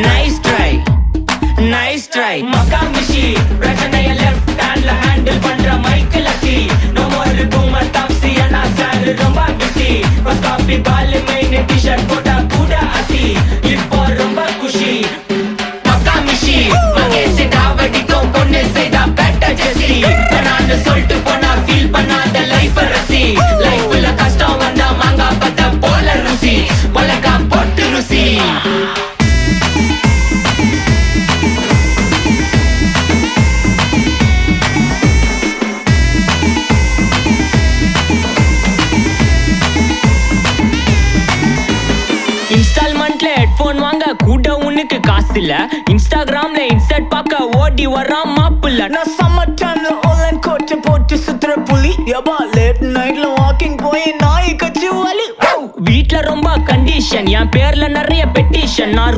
nice try nice try மக்கா மிஷி பிரச்சனைய left ஹேண்ட்ல handle பண்ற மைக்கேல் அசி நோ மோர் பூமர் டாக்ஸி அண்ணா சார் ரொம்ப பிஸி பஸ் காப்பி பால் மெயின் டி-ஷர்ட் போட்டா கூட அசி இப்போ ரொம்ப குஷி மக்கா மிஷி மகேஷ் டாவடிக்கும் பொண்ணு செய்தா பெட்டர் ஜெசி நான் சொல்லிட்டு போனா ஃபீல் பண்ணாத லைஃப் ரசி லைஃப்ல கஷ்டம் வந்தா மாங்கா பத்த போல ருசி மொளகா போட்டு ருசி இன்ஸ்டால்மெண்ட்ல ஹெட்போன் வாங்க கூட உனக்கு காசு இல்ல இன்ஸ்டாகிராம்ல இன்ஸ்டன்ட் பார்க்க ஓடி வரான் மாப்பிள்ள நான் சம்மர் டைம்ல ஆன்லைன் கோட் போட்டு சுத்துற புலி யபா லேட் நைட்ல வாக்கிங் போய் நாய் கச்சி வலி வீட்ல ரொம்ப கண்டிஷன் என் பேர்ல நிறைய பெட்டிஷன் நான்